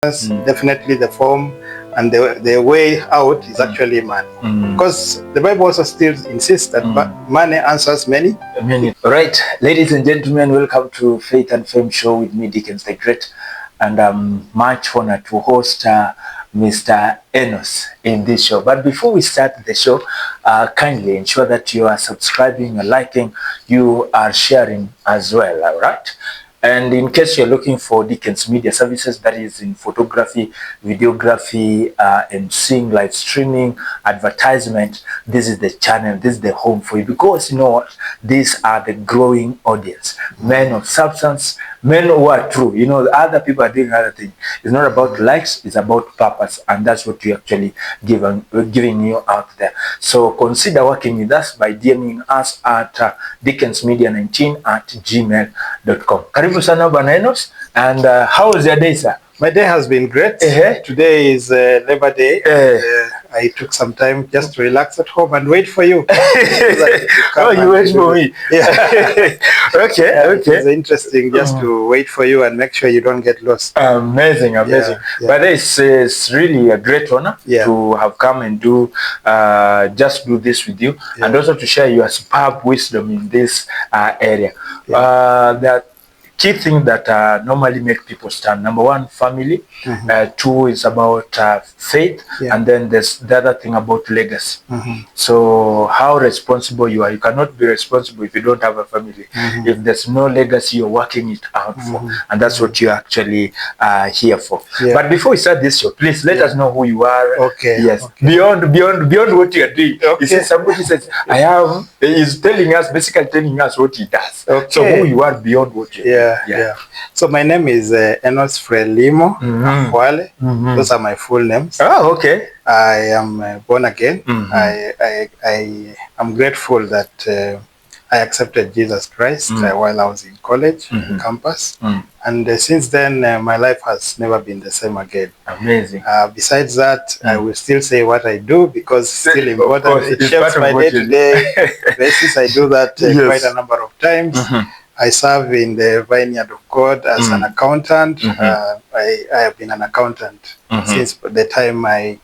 Definitely the form and the way out is actually money. Because the Bible also still insists that money answers many. All right, ladies and gentlemen, welcome to Faith and Fame Show with me, Dickens the Great. And I'm much honored to host Mr. Enos in this show. But before we start the show, kindly ensure that you are subscribing, you're liking, you are sharing as well, all right? And in case you're looking for Dickens Media Services, that is in photography, videography, emceeing, live streaming, advertisement, this is the channel, this is the home for you. Because you know what? These are the growing audience. Men of substance, men who are true. You know, other people are doing other things. It's not about likes, it's about purpose. And that's what we actually giving you out there. So consider working with us by DMing us at dickensmedia19@gmail.com. Karibu sana Bwana Enos. And how was your day, sir? My day has been great. Today is Labor Day. I took some time just to relax at home and wait for you. Oh, you wait for me? Yeah. Okay. It's interesting just to wait for you and make sure you don't get lost. Amazing. Yeah. But it's really a great honor to have come and just do this with you, and also to share your superb wisdom in this area. That key thing that normally make people stand. Number one, family. Two is about faith. And then there's the other thing about legacy. So how responsible you are. You cannot be responsible if you don't have a family. If there's no legacy, you're working it out for. And that's what you're actually here for. But before we start this show, please let us know who you are. Yes. Beyond what you are doing. You see, somebody says, he's basically telling us what he does. So who you are beyond what you are. So my name is Enos Frelimo. Those are my full names. Oh, okay. I am born again. I am grateful that I accepted Jesus Christ while I was in college, campus. And since then, my life has never been the same again. Amazing. Besides that, I will still say what I do because it's still important. It shapes my day-to-day basis. I do that quite a number of times. I serve in the vineyard of God as an accountant. I have been an accountant since the time I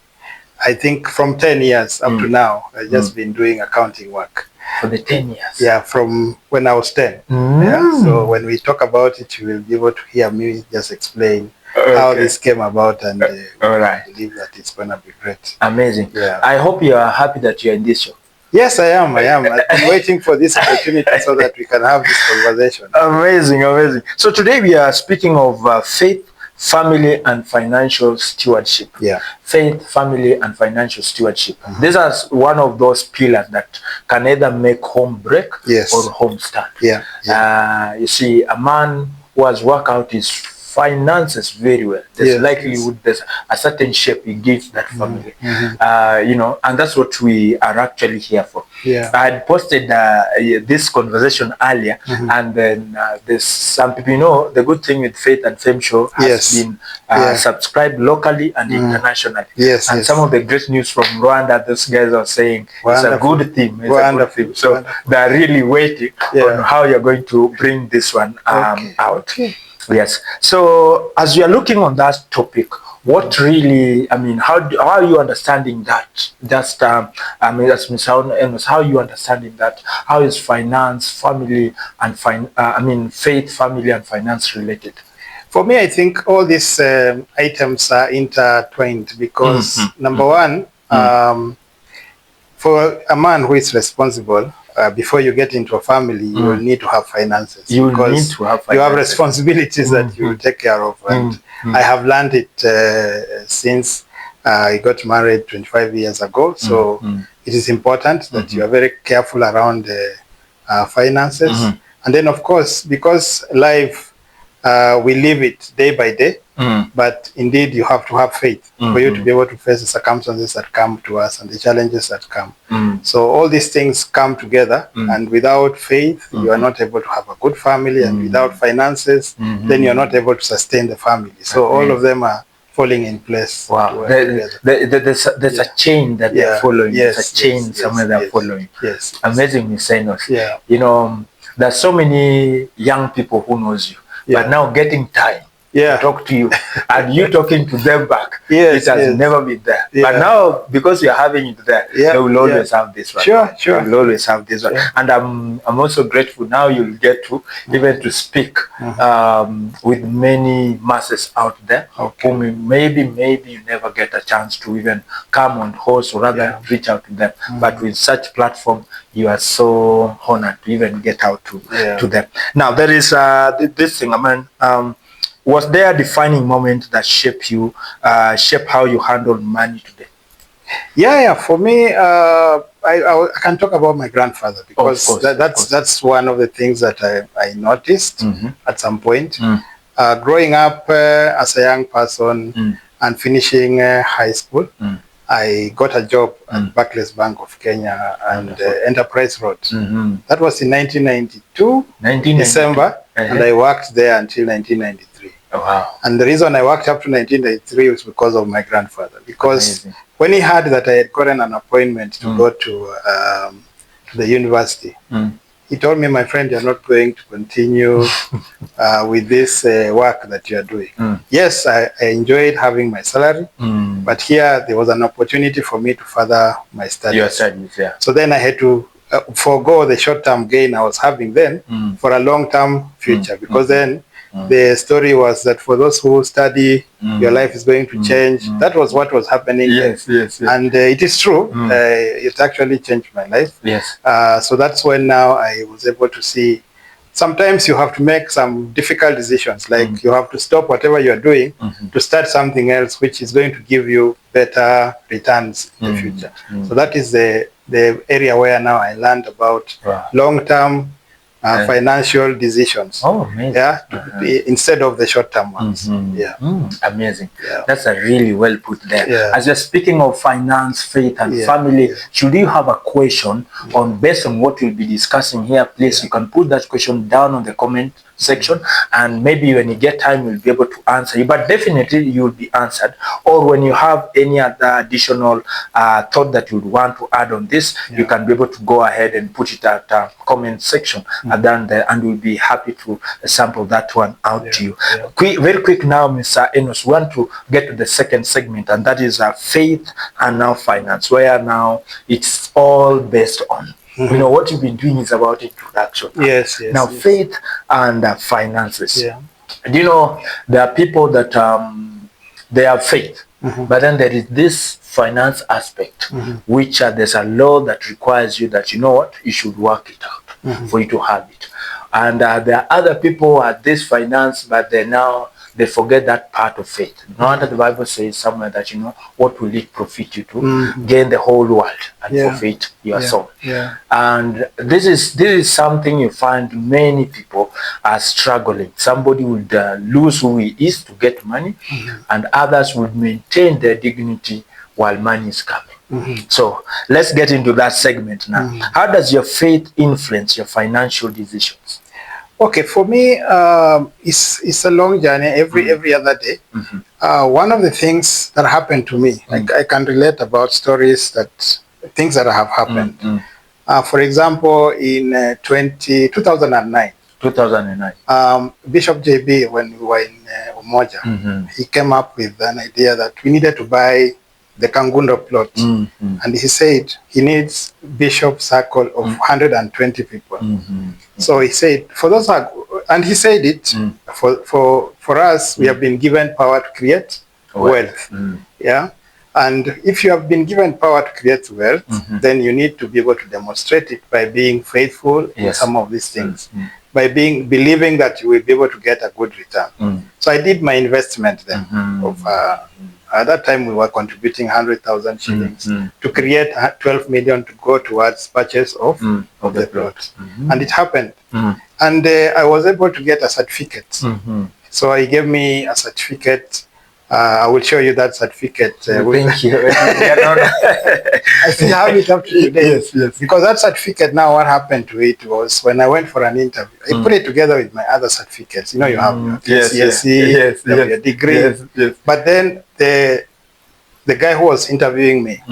think from 10 years up to now. I've just been doing accounting work. For the 10 years? Yeah, from when I was 10. So when we talk about it, you will be able to hear me just explain how this came about, and I believe that it's going to be great. Amazing. I hope you are happy that you are in this show. Yes, I am. I've been waiting for this opportunity so that we can have this conversation. Amazing. So today we are speaking of faith, family, and financial stewardship. Faith, family, and financial stewardship. This is one of those pillars that can either make home break or home stand. You see, a man who has worked out his finances very well, there's likelihood there's a certain shape he gives that family. You know, and that's what we are actually here for. I had posted this conversation earlier, and then there's some people, you know, the good thing with Faith and Fame Show has been subscribed locally and internationally. And some of the great news from Rwanda, those guys are saying it's a good theme. So they're really waiting on how you're going to bring this one out. Yes. So as you are looking on that topic, what really, I mean, how are you understanding that? Just, that's Mr. Enos, how are you understanding that? How is finance, family, and faith, family, and finance related? For me, I think all these items are intertwined because number one, for a man who is responsible, before you get into a family, you will need to have finances. You have responsibilities that you will take care of. And I have learned it since I got married 25 years ago. So it is important that you are very careful around finances. And then, of course, because life, we live it day by day, but indeed you have to have faith for you to be able to face the circumstances that come to us and the challenges that come. So all these things come together, and without faith, you are not able to have a good family, and without finances, then you're not able to sustain the family. So all of them are falling in place. Wow. There's a chain that they're following. There's a chain somewhere they're following. Amazing, Mr. Enos. You know, there's so many young people who knows you, but now getting time talk to you, and you talking to them back. It has never been there. But now, because you're having it there, they will always have this one. Sure. They will always have this one. And I'm also grateful now you'll get to even to speak with many masses out there who maybe you never get a chance to even come on host or rather reach out to them. But with such platform, you are so honored to even get out to them. Now, there is this thing, was there a defining moment that shaped how you handle money today? For me, I can talk about my grandfather, because that's one of the things that I noticed at some point. Growing up as a young person and finishing high school, I got a job at Barclays Bank of Kenya and Enterprise Road. That was in 1992, December, and I worked there until 1993. Wow. And the reason I worked up to 1993 was because of my grandfather. Because when he heard that I had gotten an appointment to go to the university, he told me, my friend, you're not going to continue with this work that you're doing. Yes, I enjoyed having my salary, but here there was an opportunity for me to further my studies. Your studies, So then I had to forego the short-term gain I was having then for a long-term future, because then the story was that for those who study, your life is going to change. That was what was happening. Yes. And it is true. It actually changed my life. So that's when now I was able to see sometimes you have to make some difficult decisions, like you have to stop whatever you're doing to start something else which is going to give you better returns in the future. So that is the area where now I learned about long-term financial decisions. Instead of the short-term ones. Amazing. That's a really well put there. As you're speaking of finance, faith, and family, should you have a question based on what we'll be discussing here, please you can put that question down on the comment section, and maybe when you get time we'll be able to answer you, but definitely you will be answered. Or when you have any other additional thought that you would want to add on this, you can be able to go ahead and put it at comment section down there, and we'll be happy to sample that one out to you. Very quick now, Mr. Enos, we want to get to the second segment, and that is faith and now finance, where now it's all based on you know what you've been doing is about introduction. Now faith and finances. Do you know there are people that they have faith, but then there is this finance aspect which there's a law that requires you that, you know what, you should work it out for you to have it. And there are other people who have this finance, but they forget that part of faith. No wonder the Bible says somewhere that, you know, what will it profit you to gain the whole world and forfeit your soul? And this is something you find many people are struggling. Somebody would lose who he is to get money, and others would maintain their dignity while money is coming. So let's get into that segment now. How does your faith influence your financial decisions? Okay, for me, it's a long journey every other day. One of the things that happened to me, I can relate about things that have happened. For example, in 2009, Bishop JB, when we were in Umoja, he came up with an idea that we needed to buy the Kangundo plot. And he said he needs Bishop circle of 120 people. So he said, he said it, for us, we have been given power to create wealth. And if you have been given power to create wealth, then you need to be able to demonstrate it by being faithful in some of these things, by believing that you will be able to get a good return. So I did my investment then of at that time we were contributing 100,000 shillings to create 12 million to go towards purchase of the plot. And it happened. And I was able to get a certificate. So he gave me a certificate. I will show you that certificate. Thank you. I still have it up to today. Because that certificate, now what happened to it was when I went for an interview, I put it together with my other certificates. You know, you have your CSE, your degree. But then the guy who was interviewing me,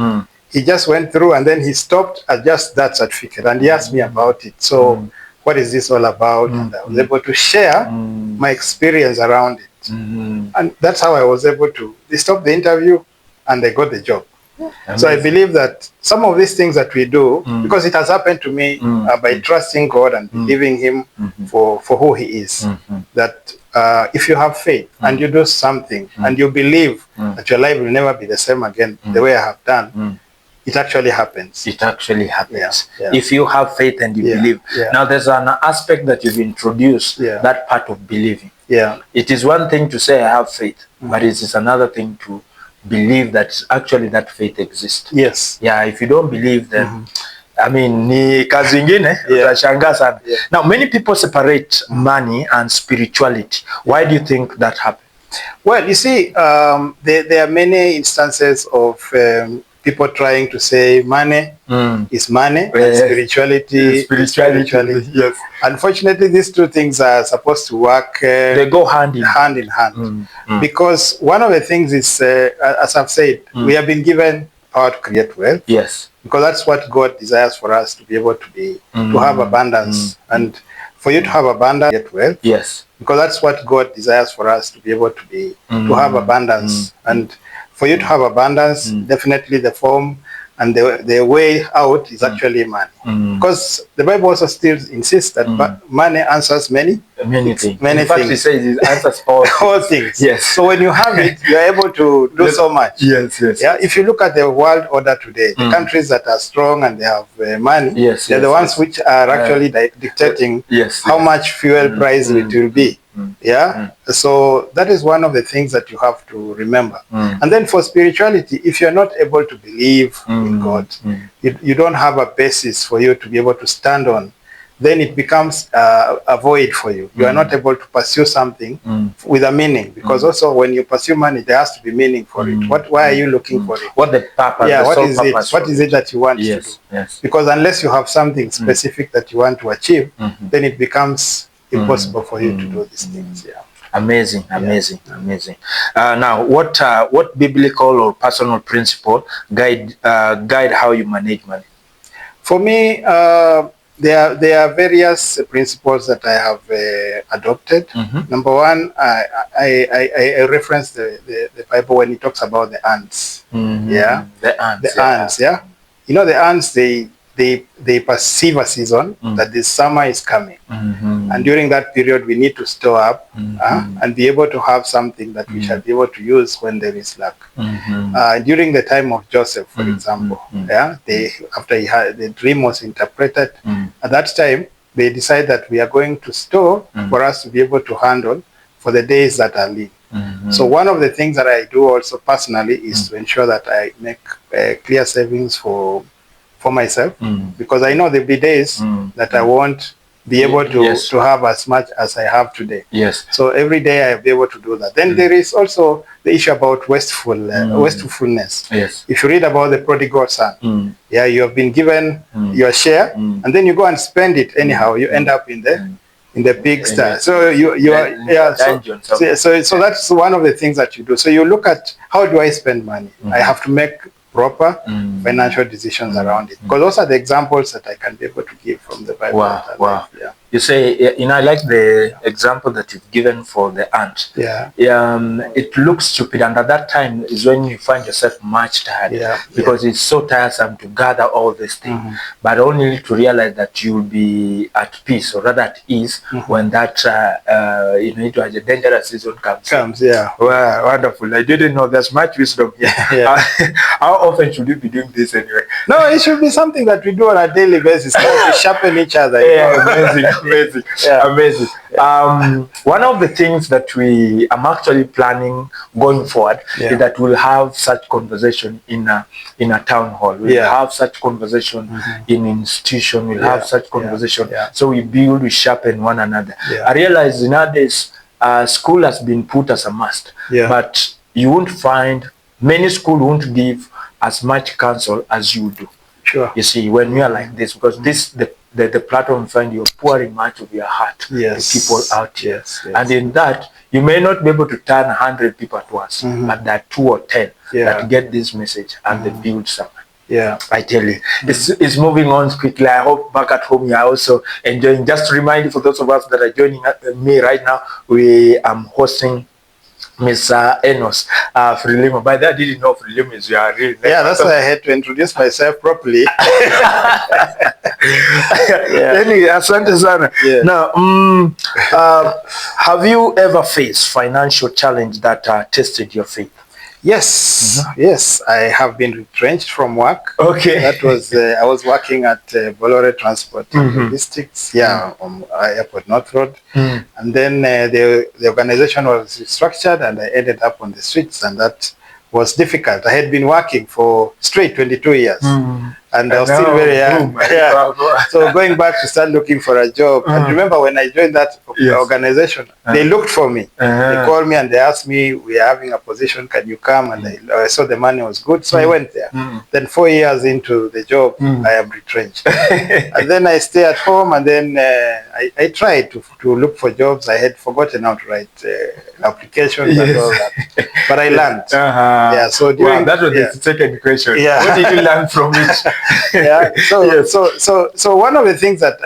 he just went through and then he stopped at just that certificate and he asked me about it. So what is this all about? And I was able to share my experience around it. And that's how I was able to, they stopped the interview and they got the job. Amazing. So I believe that some of these things that we do, because it has happened to me by trusting God and believing Him for who He is, that if you have faith and you do something and you believe that your life will never be the same again the way I have done, it actually happens. It actually happens. Yeah. If you have faith and you believe. Now there's an aspect that you've introduced, that part of believing. It is one thing to say I have faith, but it is another thing to believe that actually that faith exists. Yes. Yeah, if you don't believe, then I mean, ni kazi ingine utashangaa sana. Now many people separate money and spirituality. Why do you think that happened? Well, you see, there are many instances of people trying to say money is money, and spirituality. Yes. Unfortunately, these two things are supposed to work. They go hand in hand. Because one of the things is, as I've said, we have been given power to create wealth. Yes. Because that's what God desires for us, to be able to be, to have abundance. And for you to have abundance, get wealth. Yes. Because that's what God desires for us, to be able to be, to have abundance. And for you to have abundance, definitely the form and the way out is actually money. Because the Bible also still insists that money answers many things. In fact, it says it answers all things. Yes. So when you have it, you are able to do so much. Yes. Yeah. If you look at the world order today, the countries that are strong and they have money, they're the ones which are actually dictating how much fuel price it will be. So that is one of the things that you have to remember. And then for spirituality, if you're not able to believe in God, you don't have a basis for you to be able to stand on, then it becomes a void for you. You are not able to pursue something with a meaning, because also when you pursue money, there has to be meaning for it. Why are you looking for it? What the purpose? Yeah, what is it that you want to do? Yes. Because unless you have something specific that you want to achieve, then it becomes impossible for you to do these things. Amazing. Now, what biblical or personal principle guide how you manage money? For me, there are various principles that I have adopted. Number one, I reference the Bible when it talks about the ants. The ants. You know, the ants, they perceive a season that the summer is coming, and during that period we need to store up and be able to have something that we shall be able to use when there is lack. During the time of Joseph, for example, after the dream was interpreted, at that time they decide that we are going to store for us to be able to handle for the days that are lean. So one of the things that I do also personally is to ensure that I make clear savings for myself, because I know there'll be days that I won't be able to have as much as I have today. So every day I'll be able to do that. Then there is also the issue about wastefulness. If you read about the prodigal son, you have been given your share, and then you go and spend it anyhow. You end up in the pigsty. So so that's one of the things that you do. So you look at, how do I spend money? I have to make proper financial decisions around it, because those are the examples that I can be able to give from the Bible. Wow. You say, I like the example that you've given for the ant. It looks stupid, and at that time is when you find yourself much tired, because it's so tiresome to gather all these things, but only to realize that you'll be at peace, or rather at ease, when that it was a dangerous season comes. Wow, wonderful. I didn't know there's much wisdom here. How often should you be doing this anyway? No, it should be something that we do on a daily basis, to sharpen each other. Amazing. One of the things that I'm actually planning going forward is that we'll have such conversation in a town hall. We'll have such conversation in institution. We'll have such conversation. So we sharpen one another. I realize nowadays school has been put as a must, but you won't find many schools won't give as much counsel as you do. You see, when we are like this, because the platform find you're pouring much of your heart to people out here. And in that, you may not be able to turn 100 people at once, but there are 2 or 10 that get this message and they build something. I tell you, it's moving on quickly. I hope back at home you are also enjoying. Just to remind you, for those of us that are joining me right now, we am hosting Mr. Enos Frelimo. By that, I didn't know Frelimo is your real name. Yeah, that's why I had to introduce myself properly. Anyway, asante sana. Now, have you ever faced financial challenge that tested your faith? Yes, yes, I have been retrenched from work. Okay. That was, I was working at Bolore Transport and Logistics, on Airport North Road. And then the organization was restructured and I ended up on the streets, and that was difficult. I had been working for straight 22 years. And I was still very young. So going back to start looking for a job. And remember when I joined that organization, they looked for me. They called me and they asked me, we are having a position, can you come? And I saw the money was good, so I went there. Then 4 years into the job, I am retrenched. And then I stay at home, and then I tried to look for jobs. I had forgotten how to write applications and all that. But I learned. Yeah, so during, that was the second question. Yeah. What did you learn from it? So one of the things that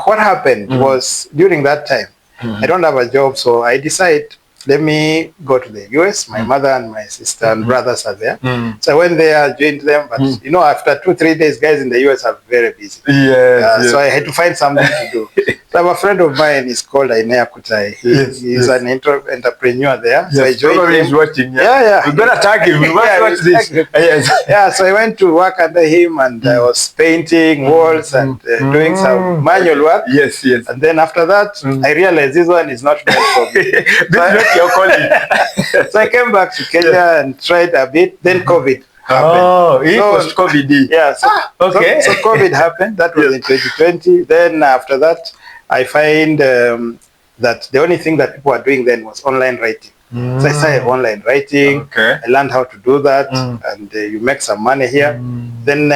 what happened was during that time, I don't have a job, so I decided, let me go to the US. My mother and my sister and brothers are there. So I went there, joined them, but you know, after 2-3 days, guys in the US are very busy. So I had to find something to do. So I have a friend of mine, he's called Ainea Kutai. He's an entrepreneur there. So I joined him. He's watching. We better tag him. We must watch this. So I went to work under him, and I was painting walls and doing some manual work. And then after that, I realized this one is not meant for me. Your colleague. So I came back to Kenya and tried a bit. Then COVID happened. Oh, it was COVID. Yeah. So COVID happened. That was in 2020. Then after that, I find that the only thing that people were doing then was online writing. So I started online writing. I learned how to do that, and you make some money here. Then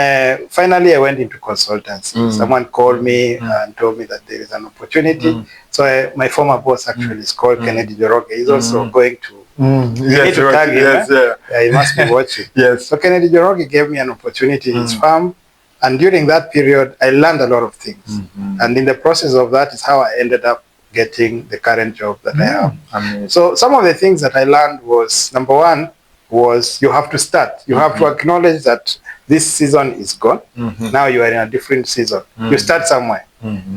finally I went into consultancy. Someone called me and told me that there is an opportunity. So my former boss actually is called Kennedy Joroge. He's also going to, you need to tag him. He must be watching. So Kennedy Joroge gave me an opportunity in his farm. And during that period, I learned a lot of things. And in the process of that is how I ended up getting the current job that I have. So some of the things that I learned was, number one, was you have to start. You have to acknowledge that this season is gone. Now you are in a different season. You start somewhere,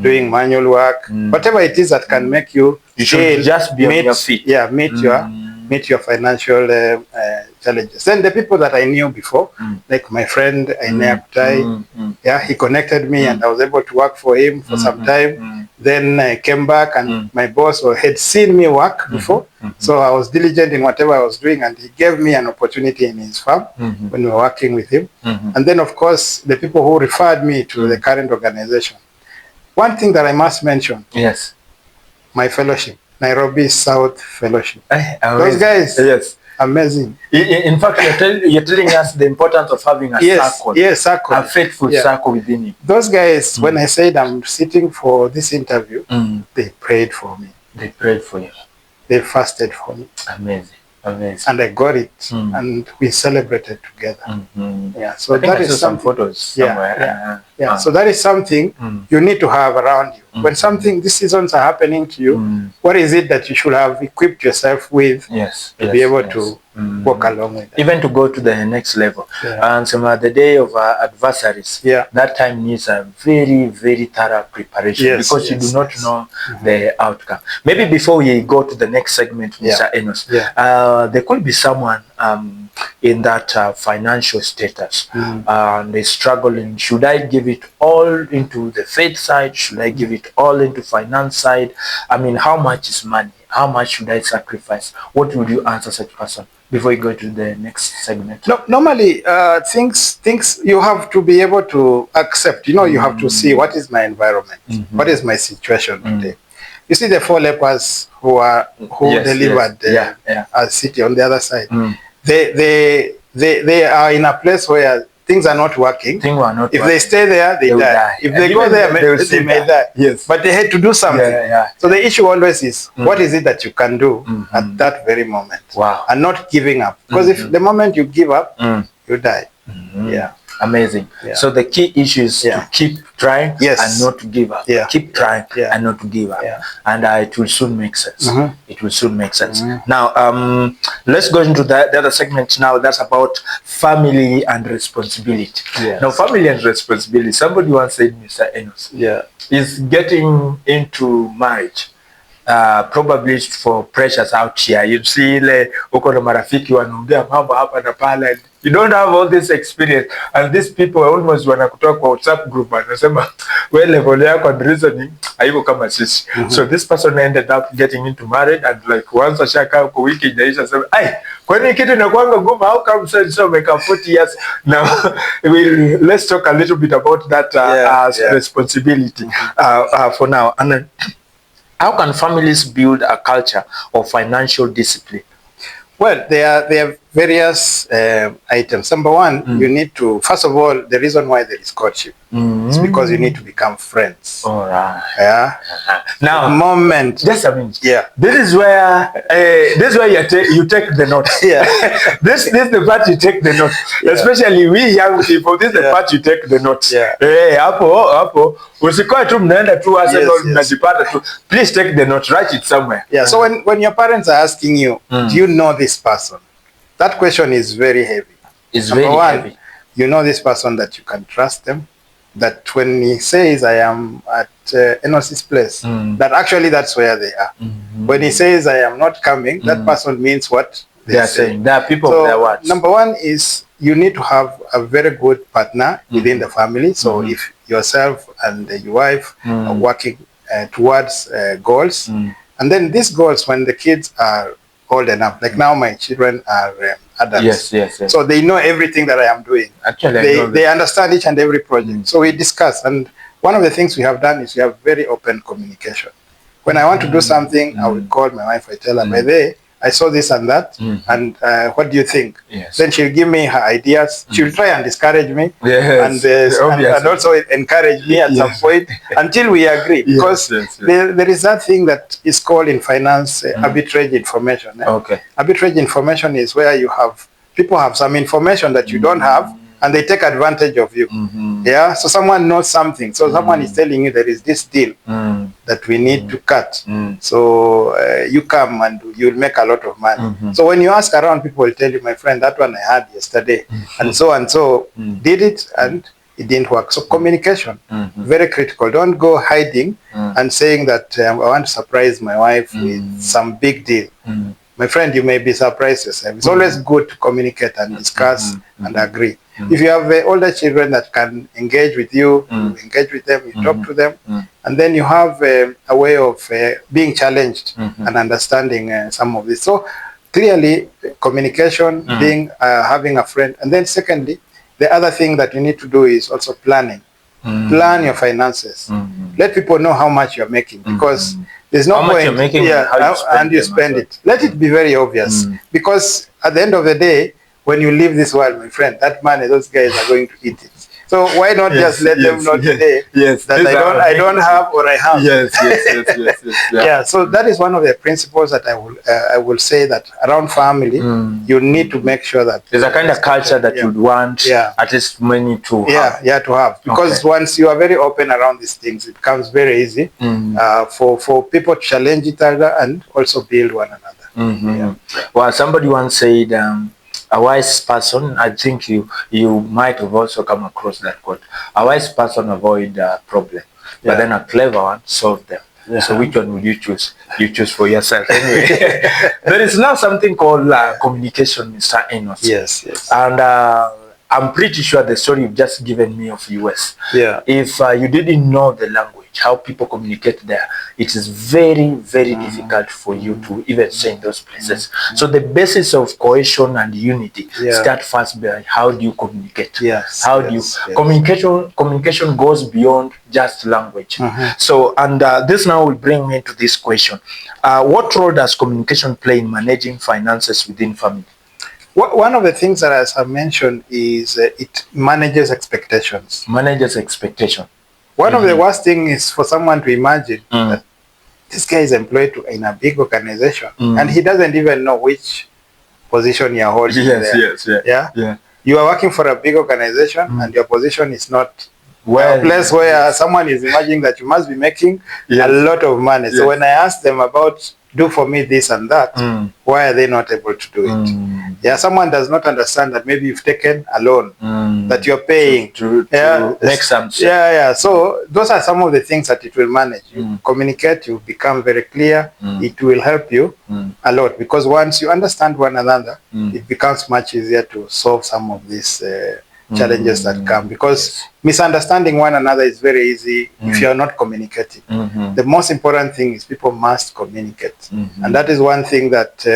doing manual work, whatever it is that can make you should just be on your feet. Meet your financial challenges. Then the people that I knew before, like my friend Ainea Kutai, he connected me and I was able to work for him for some time. Then I came back and my boss had seen me work before. So I was diligent in whatever I was doing, and he gave me an opportunity in his farm when we were working with him. And then of course, the people who referred me to the current organization. One thing that I must mention, my fellowship, Nairobi South Fellowship. Those guys, amazing. In fact, you're telling us the importance of having a circle. Circle. A faithful circle within you. Those guys, when I said I'm sitting for this interview, they prayed for me. They prayed for you. They fasted for me. Amazing. And I got it, and we celebrated together. So that is some photos somewhere. So that is something you need to have around you. When these seasons are happening to you, what is it that you should have equipped yourself with to be able to walk along with that? Even to go to the next level. And the day of adversaries, that time needs a very, very thorough preparation, because you do not know the outcome. Maybe before we go to the next segment, Mr. Enos, there could be someone in that financial status, and they're struggling. Should I give it all into the faith side? Should I give it all into finance side? I mean, how much is money? How much should I sacrifice? What would you answer such a person before you go to the next segment? No, normally, things you have to be able to accept. You know, you have to see, what is my environment? What is my situation today? You see the 4 lepers who delivered a city on the other side. They are in a place where things are not working. If they stay there, they die. If they go there, they may die. But they had to do something. So the issue always is, what is it that you can do at that very moment? And not giving up. Because if the moment you give up, you die. Amazing. So the key issue is to keep trying and not to give up. Keep trying and not to give up. And it will soon make sense. It will soon make sense. Now, let's go into the other segment now. That's about family and responsibility. Now, family and responsibility. Somebody once said, Mr. Enos, is getting into marriage. Probably for pressures out here. You see, uko na marafiki wanaongea mambo hapa na pale. You don't have all this experience, and these people almost wanakutoa kwa WhatsApp group wanasema wewe level yako and reasoning haiko kama sisi. So this person ended up getting into marriage, and like once ashaka kwa wiki inaisha sema ai kwani kitu inakuanga ngumu, how come so make 40 years now. Let's talk a little bit about that responsibility for now. And how can families build a culture of financial discipline? Well, there are various items. Number one, you need to, first of all, the reason why there is courtship is because you need to become friends. All right. Yeah. Now, the moment. Just a minute. Yeah. This is where you take the note. This is the part you take the note. Especially we young people. This is the part you take the note. Hapo. Usikoe tu mnaenda tu Arsenal mnajipata tu. Please take the note. Write it somewhere. Yeah. So when your parents are asking you, do you know this person? That question is very heavy. It's very heavy. You know this person that you can trust them. That when he says, I am at Enos's place, that actually that's where they are. When he says, I am not coming, that person means what they are saying. There are people of their words. Number one is you need to have a very good partner within the family. So if yourself and your wife are working towards goals, and then these goals, when the kids are old enough, like now my children are adults. Yes. So they know everything that I am doing. Actually, they understand each and every project. So we discuss, and one of the things we have done is we have very open communication. When I want to do something, I will call my wife. I tell her, by the way, I saw this and that, and what do you think? Then she'll give me her ideas. She'll try and discourage me, and also encourage me at some point until we agree. Because there is that thing that is called in finance arbitrage information. Arbitrage information is where people have some information that you don't have, and they take advantage of you. So someone knows something. So someone is telling you there is this deal that we need to cut. So you come and you'll make a lot of money. So when you ask around, people will tell you, my friend, that one I had yesterday, and so did it, and it didn't work. So communication, very critical. Don't go hiding and saying that I want to surprise my wife with some big deal. My friend, you may be surprised yourself. It's always good to communicate and discuss and agree. If you have older children that can engage with you, you engage with them, you talk to them, and then you have a way of being challenged and understanding some of this. So clearly, communication, having a friend. And then secondly, the other thing that you need to do is also planning. Plan your finances. Let people know how much you're making, because there's no point, and you spend it. Let it be very obvious, because at the end of the day, when you leave this world, my friend, that money, those guys are going to eat it. So why not just let them know today that I don't have or I have. So that is one of the principles that I will say that around family, you need to make sure that there's a kind of culture that you'd want at least many to have. To have. Because once you are very open around these things, it becomes very easy for people to challenge each other and also build one another. Well, somebody once said, a wise person, I think you might have also come across that quote. A wise person avoid a problem, but then a clever one solve them. So which one would you choose? You choose for yourself. Anyway, there is now something called communication, Mr. Enos. Yes. And I'm pretty sure the story you've just given me of US. If you didn't know the language, how people communicate there, it is very, very difficult for you to even say in those places. So the basis of cohesion and unity start first by how do you communicate? How do you communication goes beyond just language. So and this now will bring me to this question: what role does communication play in managing finances within family? One of the things that, as I mentioned, is it manages expectations. One of the worst things is for someone to imagine that this guy is employed in a big organization and he doesn't even know which position you're holding there. you are working for a big organization and your position is not a place where someone is imagining that you must be making a lot of money. So when I ask them about do for me this and that, why are they not able to do it? Yeah, someone does not understand that maybe you've taken a loan that you're paying to make something. So those are some of the things that it will manage. You communicate, you become very clear. It will help you a lot, because once you understand one another, it becomes much easier to solve some of these challenges that come, because misunderstanding one another is very easy if you are not communicating. The most important thing is people must communicate, and that is one thing that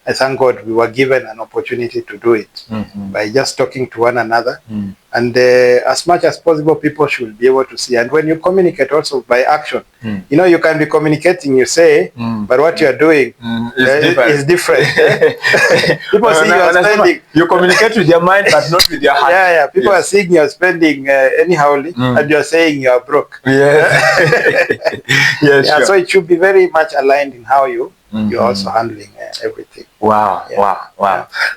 I thank God we were given an opportunity to do it by just talking to one another. And as much as possible, people should be able to see. And when you communicate also by action, you know, you can be communicating, you say, but what you are doing is different. People see you are spending. You communicate with your mind, but not with your heart. People are seeing you are spending anyhowly, and you are saying you are broke. Sure. So it should be very much aligned in how you're also handling everything. Wow.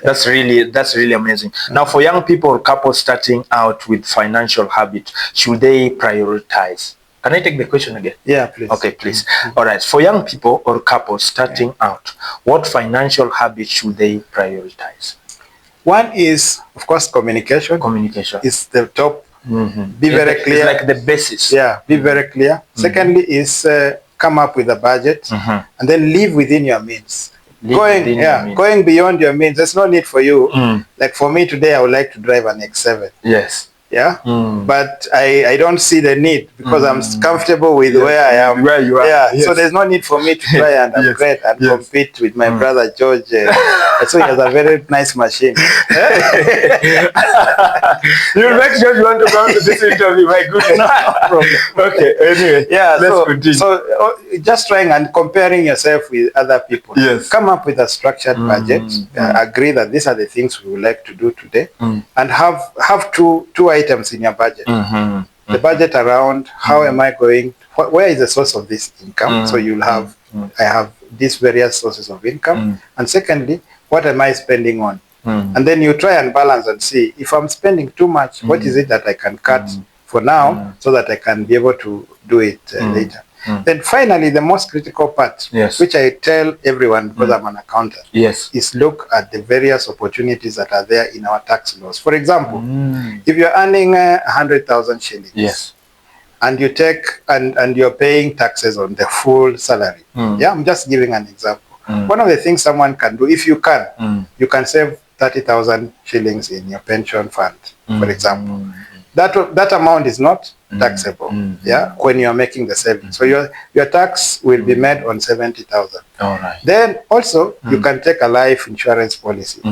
That's really amazing. Now, for young people or couples starting out with financial habit, should they prioritize? Can I take the question again? Yeah, please. Okay, please. All right. For young people or couples starting out, what financial habits should they prioritize? One is, of course, communication. Communication is the top. Be very clear. It's like the basis. Yeah, be very clear. Secondly is come up with a budget, and then live within your means. Going beyond your means. There's no need for you. Like for me today, I would like to drive an X7. Yes. Yeah. But I don't see the need, because I'm comfortable with where I am. Where you are. Yeah. So there's no need for me to try and upgrade and compete with my brother George. So he has a very nice machine. You'll make sure you want to come to this interview, my goodness. No problem. Okay, anyway. Yeah, let's continue. So just trying and comparing yourself with other people. Yes. Come up with a structured budget. Agree that these are the things we would like to do today, and have two items in your budget. The budget around how am I going, where is the source of this income? So you'll have, I have these various sources of income. And secondly, what am I spending on? And then you try and balance and see, if I'm spending too much, what is it that I can cut for now so that I can be able to do it later? Then finally, the most critical part, which I tell everyone because I'm an accountant, is look at the various opportunities that are there in our tax laws. For example, if you're earning 100,000 shillings, and you take and you're paying taxes on the full salary. I'm just giving an example. One of the things someone can do, if you can save 30,000 shillings in your pension fund, for example. That amount is not taxable, when you are making the savings. So your tax will be made on 70,000. All right. Then also you can take a life insurance policy.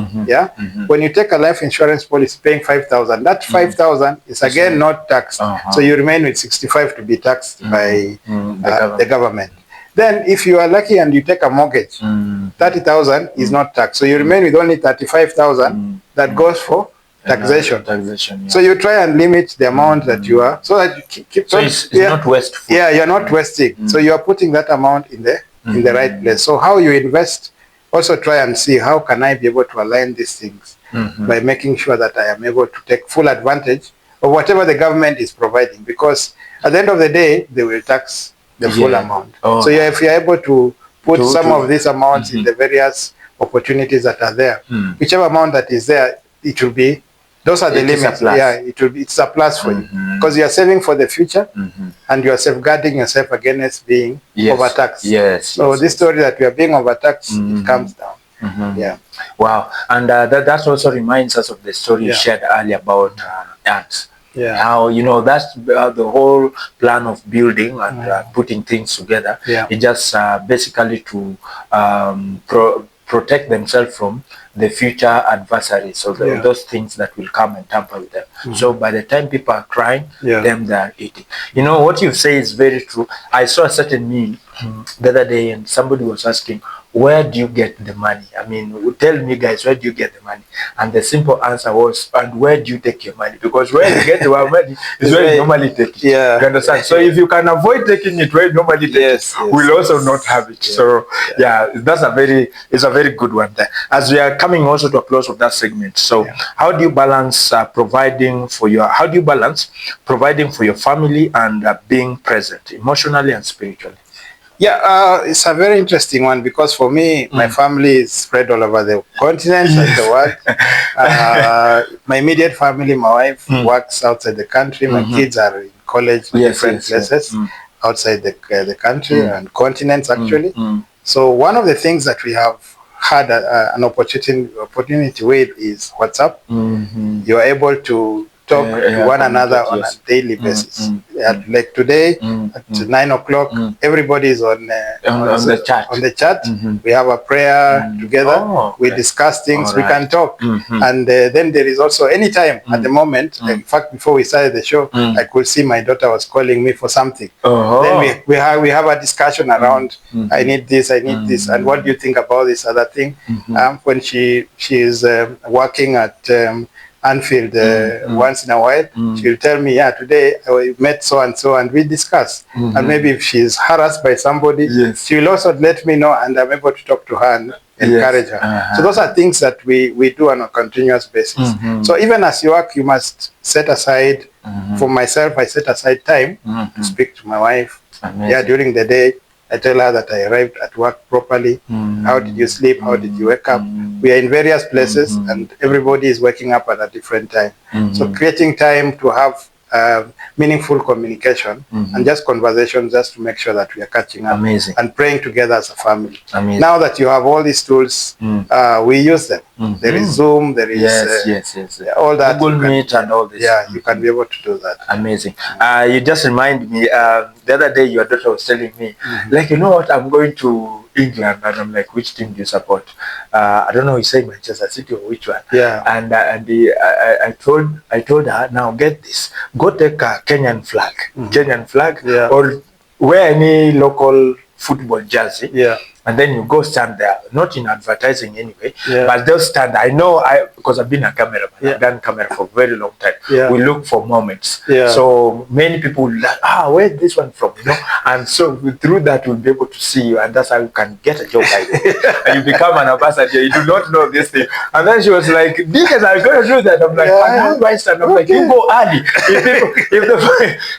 When you take a life insurance policy paying 5,000, that 5,000 is again not taxed. So you remain with 65 to be taxed by the government. Then if you are lucky and you take a mortgage, 30,000 is not taxed. So you remain with only 35,000 that goes for taxation. So you try and limit the amount that you are, so that you keep. So it's not wasteful. Yeah, you're not wasting. So you are putting that amount in the right place. So how you invest, also try and see how can I be able to align these things by making sure that I am able to take full advantage of whatever the government is providing, because at the end of the day they will tax the full amount. So if you're able to put some of these amounts in the various opportunities that are there, whichever amount that is there, it will be. Those are the limits. It's a plus for you, because you are saving for the future, and you are safeguarding yourself against being overtaxed. So this story that we are being overtaxed, it comes down. Wow. And that also reminds us of the story you shared earlier about ants. How, that's the whole plan of building and putting things together. It just basically to protect themselves from the future adversaries, so those things that will come and tamper with them. So by the time people are crying, them they are eating. What you say is very true. I saw a certain meme the other day, and somebody was asking, where do you get the money? I mean, tell me guys, where do you get the money? And the simple answer was, and where do you take your money? Because where you get your money is where you normally take it. Yeah. You understand? So if you can avoid taking it where you normally take it, we'll also not have it. So that's it's a very good one there. As we are coming also to a close of that segment. So how do you balance providing for your family and being present emotionally and spiritually? Yeah, it's a very interesting one because for me, my family is spread all over the continent and the world. My immediate family, my wife works outside the country. My kids are in college in different places outside the country and continents actually. So one of the things that we have had an opportunity with is WhatsApp. You're able to talk to one another on a daily basis. Like today at 9 o'clock, everybody is on the chat. We have a prayer together. We discuss things. We can talk. And then there is also anytime at the moment. In fact, before we started the show, I could see my daughter was calling me for something. Then we have a discussion around. I need this. And what do you think about this other thing? When she is working at Anfield once in a while, she'll tell me, today I met so and we discuss. And maybe if she's harassed by somebody, she'll also let me know and I'm able to talk to her and encourage her. So those are things that we do on a continuous basis. So even as you work, you must set aside, for myself, I set aside time to speak to my wife. During the day, I tell her that I arrived at work properly. How did you sleep? How did you wake up? We are in various places and everybody is waking up at a different time. So creating time to have meaningful communication and just conversation just to make sure that we are catching up and praying together as a family. Now that you have all these tools, we use them. There is Zoom, there is all that. Google Meet and all this. Yeah, you can be able to do that. Amazing. You just remind me, the other day your daughter was telling me, like, you know what, I'm going to England, and I'm like, which team do you support? I don't know, you say Manchester City or which one? And I told her, now get this, go take a Kenyan flag, or wear any local football jersey, and then you go stand there, not in advertising anyway, but they'll stand. I know, because I've been a cameraman, I've done camera for a very long time. We look for moments. So many people like, where's this one from? You know, and so through that we'll be able to see you, and that's how you can get a job like that. And you become an ambassador. You do not know this thing. And then she was like, Dickens, I'm going to do that. I'm like, how do I stand? I'm like, you go early.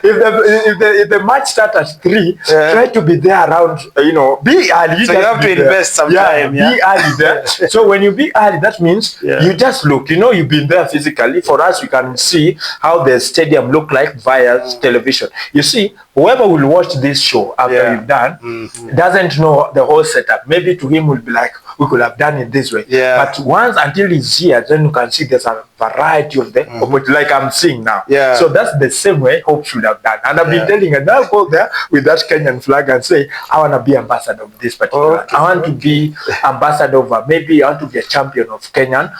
If the match starts at 3, try to be there around. You know, be early. So you have to invest some time. Be early there. So when you be early, that means you just look. You know, you've been there physically. For us, you can see how the stadium look like via television. You see, whoever will watch this show after you've done doesn't know the whole setup. Maybe to him will be like, we could have done it this way. But once until he's here, then you can see there's a variety of them, like I'm seeing now. So that's the same way Hope should have done. And I've been telling her, now go there with that Kenyan flag and say, I want to be ambassador of this particular. I want to be ambassador of, maybe I want to be a champion of Kenyan,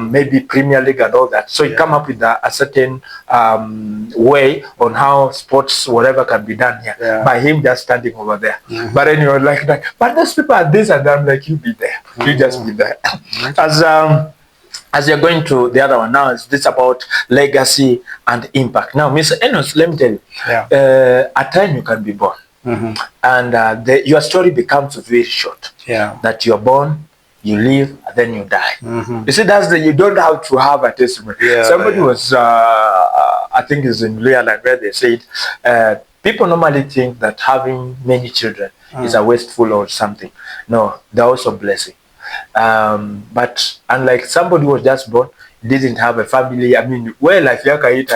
maybe Premier League and all that. So you come up with a certain way on how sports, whatever can be done here by him just standing over there. But anyway, like that. But those people are this and I'm like, you be there. You just be there. As you're going to the other one now, is this about legacy and impact. Now, Mr. Enos, let me tell you, at time you can be born. And your story becomes very short. That you're born, you live, and then you die. You see, you don't have to have a testimony. Somebody was, I think it's in Ireland where they said, people normally think that having many children is a wasteful or something. No, they're also a blessing. But unlike somebody who was just born, didn't have a family, I mean, well, like in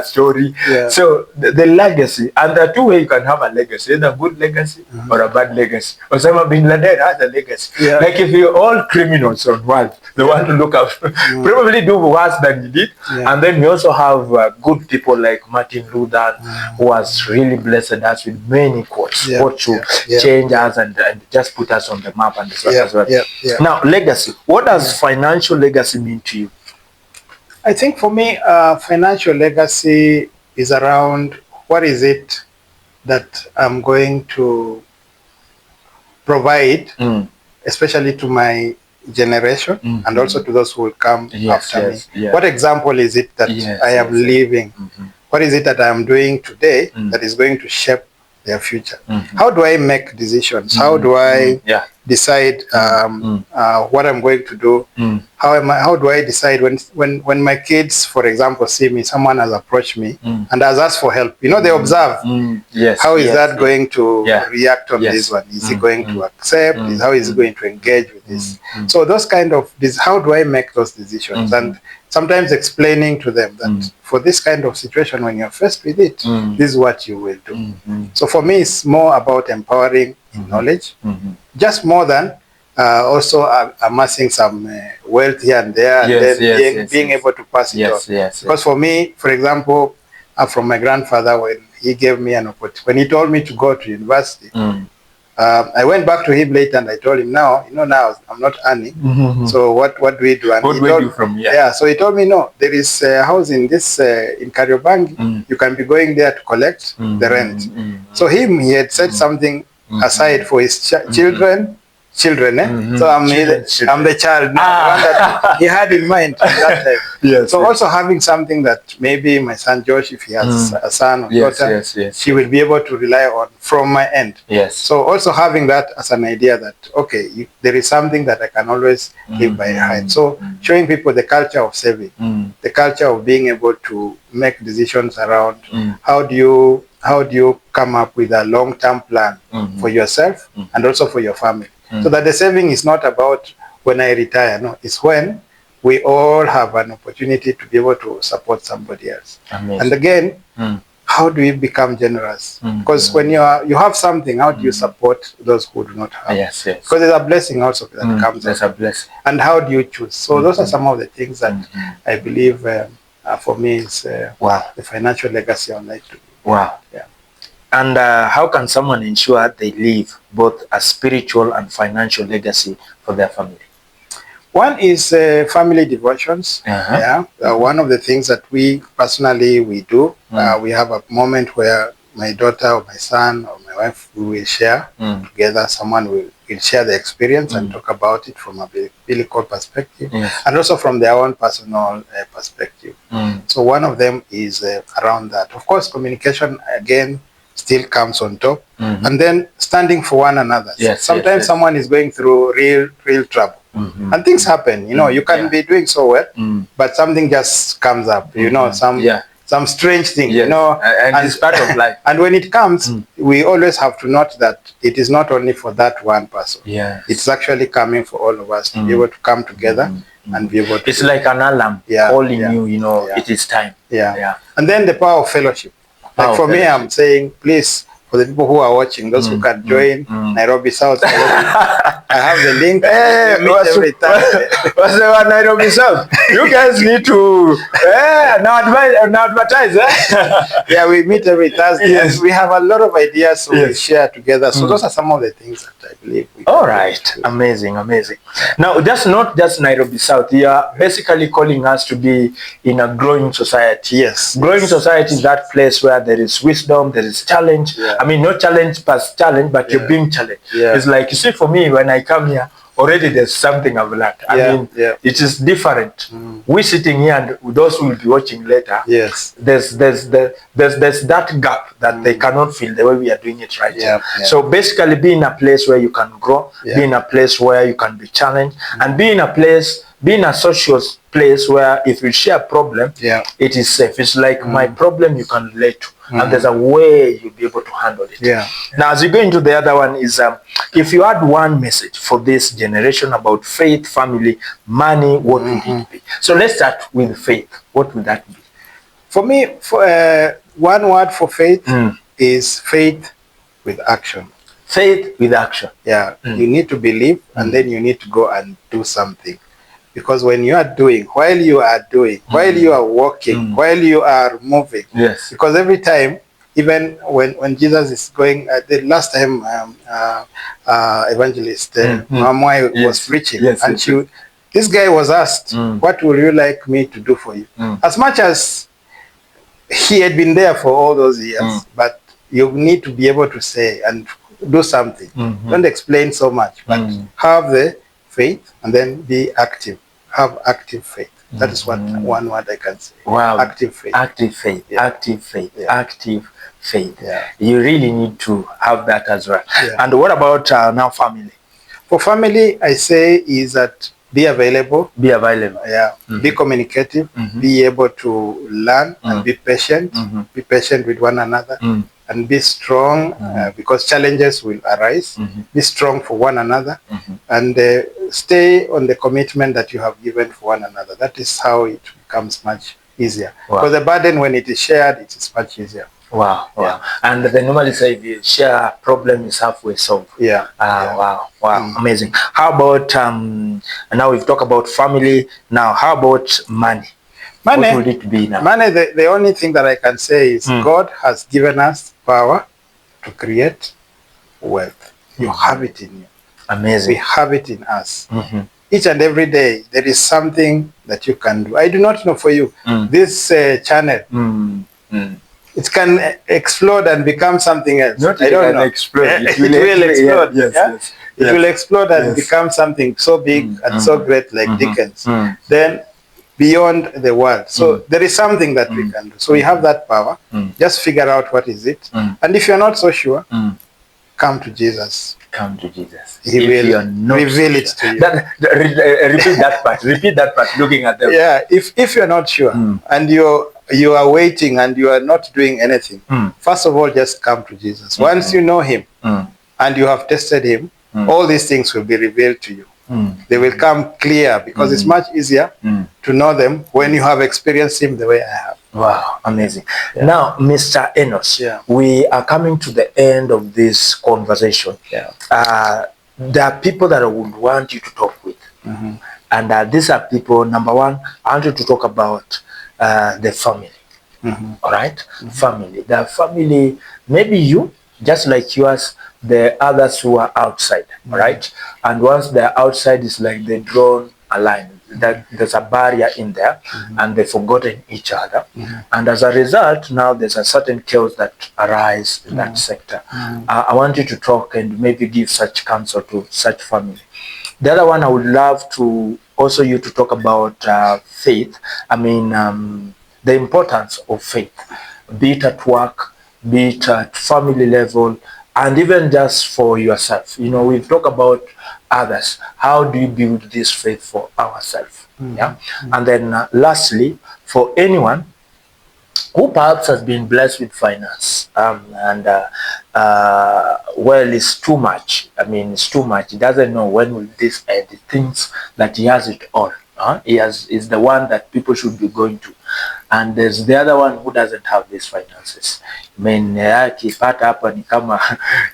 story. So the legacy, and there are two ways you can have a legacy, either a good legacy or a bad legacy. Osama bin Laden has a legacy. Like if you're all criminals on world, they want to look up, probably do worse than you did. And then we also have good people like Martin Luther, who has really blessed us with many quotes, quotes to change us and just put us on the map and so as well. Now, legacy. What does financial legacy mean to you? I think for me, financial legacy is around what is it that I'm going to provide, especially to my generation and also to those who will come after me. What example is it that I am living? What is it that I am doing today that is going to shape their future? How do I make decisions? How do I decide what I'm going to do? How do I decide when my kids, for example, see me, someone has approached me and has asked for help? You know, they observe. How is that going to react on this one? Is he going to accept? How is he going to engage with this? So those kind of how do I make those decisions? And sometimes explaining to them that for this kind of situation, when you're faced with it, this is what you will do. So for me, it's more about empowering in knowledge, just more than also amassing some wealth here and there, and then being able to pass it on. Because for me, for example, from my grandfather, when he gave me an opportunity, when he told me to go to university, I went back to him later and I told him, now I'm not earning. So what do we do? And what do we do from here? Yeah, so he told me, no, there is a house in this in Kariobangi. You can be going there to collect the rent. So he had set something aside for his children. So I'm the child now, the one that he had in mind at that time. So also having something that maybe my son Josh, if he has a son or daughter, she will be able to rely on from my end. So also having that as an idea that, okay, there is something that I can always live by behind. So showing people the culture of saving, the culture of being able to make decisions around how do you come up with a long-term plan for yourself and also for your family. So that the saving is not about when I retire. No, it's when we all have an opportunity to be able to support somebody else. And again, how do we become generous? Because when you have something, how do you support those who do not have? Because there's a blessing also that comes. There's a blessing. And how do you choose? So those are some of the things that I believe for me is the financial legacy I would like to do. And how can someone ensure they leave both a spiritual and financial legacy for their family? One is family devotions. One of the things that we do, we have a moment where my daughter or my son or my wife, we will share together. Someone will share the experience and talk about it from a biblical perspective and also from their own personal perspective. So one of them is around that. Of course, communication, again, still comes on top. And then standing for one another. Sometimes someone is going through real trouble. And things happen, you know, you can be doing so well, but something just comes up, you know, some strange thing, you know, and it's part of life. And when it comes, we always have to note that it is not only for that one person. It's actually coming for all of us to be able to come together and be able to. It's like an alarm calling you, you know, it is time. And then the power of fellowship. Like for me, I'm saying, please, for the people who are watching, those who can join Nairobi South, I have the link. Every time. Nairobi South. You guys need to now advertise. Yeah, we meet every Thursday. We have a lot of ideas, so we share together. So those are some of the things that I believe. All right, amazing. Now, that's not just Nairobi South. You are basically calling us to be in a growing society. Growing society is that place where there is wisdom, there is challenge. I mean, not challenge past challenge, but you're being challenged. It's like, you see, for me, when I come here, already there's something I've learned. I mean, it is different. We sitting here and those who will be watching later, there's that gap that they cannot fill the way we are doing it right now. So basically, be in a place where you can grow, be in a place where you can be challenged, and be in a social place where if you share a problem, it is safe. It's like my problem you can relate to. And there's a way you'll be able to handle it. Now, as you go into the other one is, if you had one message for this generation about faith, family, money, what would it be? So let's start with faith. What would that be? For me, one word for faith is faith with action. Faith with action. You need to believe and then you need to go and do something. Because when you are doing, while you are walking, while you are moving, because every time, even when Jesus is going, the last time evangelist Mamwai was preaching, and this guy was asked, what would you like me to do for you? As much as he had been there for all those years, but you need to be able to say, and do something. Don't explain so much, but have the faith and then be active. Have active faith. That is one word I can say. Wow. Active faith. Active faith. Yeah. Active faith. Yeah. Active faith. Yeah. You really need to have that as well. Yeah. And what about now family? For family, I say is that be available. Be available. Yeah. Be communicative. Be able to learn and be patient. Be patient with one another. And be strong because challenges will arise. Be strong for one another and stay on the commitment that you have given for one another. That is how it becomes much easier. Wow. Because the burden, when it is shared, it is much easier. Wow, wow. Yeah. And they normally say if you share a problem is halfway solved. Yeah. Wow, wow, amazing. How about, now we've talked about family, now how about money? Money, what would it be now? Money, the only thing that I can say is God has given us power to create wealth. You have it in you. Amazing. We have it in us. Each and every day, there is something that you can do. I do not know for you, this channel, it can explode and become something else. Not I don't know. Explode. It will explode. Yes, yeah? Yes. It will explode and become something so big and so great like Dickens. Then beyond the world. So there is something that we can do. So we have that power. Just figure out what is it. And if you're not so sure, come to Jesus. Come to Jesus. He will reveal it to you. Repeat that part. Repeat that part. Looking at them. Yeah. If you're not sure and you are waiting and you are not doing anything, first of all, just come to Jesus. Once you know him and you have tested him, all these things will be revealed to you. They will come clear because it's much easier to know them when you have experienced him the way I have. Wow, amazing. Yeah. Now, Mr. Enos, we are coming to the end of this conversation. There are people that I would want you to talk with. And these are people, number one, I want you to talk about the family. All right? Family. The family, maybe you, just like yours, the others who are outside, right? And once they're outside, it's like they're drawn a line. That there's a barrier in there, and they've forgotten each other. And as a result, now there's a certain chaos that arises in that sector. I want you to talk and maybe give such counsel to such family. The other one, I would love to also you to talk about faith. I mean, the importance of faith, be it at work, be it at family level, and even just for yourself. You know, we've talked about others. How do you build this faith for ourselves? Yeah. And then lastly, for anyone who perhaps has been blessed with finance well, it's too much. I mean, it's too much. He doesn't know when will this end. He thinks that he has it all. He is the one that people should be going to. And there's the other one who doesn't have these finances. I mean, akipata hapa ni kama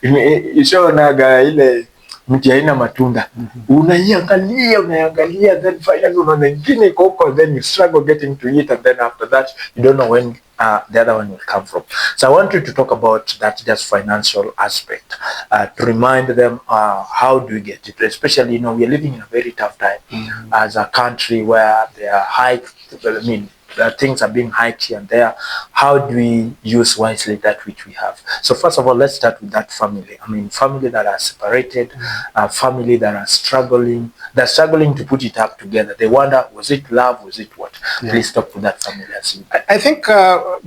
ishonaga ile mti haina matunda. Unaiangalia, then finally unaona ingine iko huko, then you struggle getting to it, and then after that you don't know when the other one will come from. So I want you to talk about that just financial aspect, to remind them how do we get it, especially, you know, we are living in a very tough time as a country where there are high, I mean, things are being hiked here and there. How do we use wisely that which we have? So first of all, let's start with that family. I mean, family that are separated, family that are struggling. They're struggling to put it up together. They wonder, was it love? Was it what? Please talk to that family. I think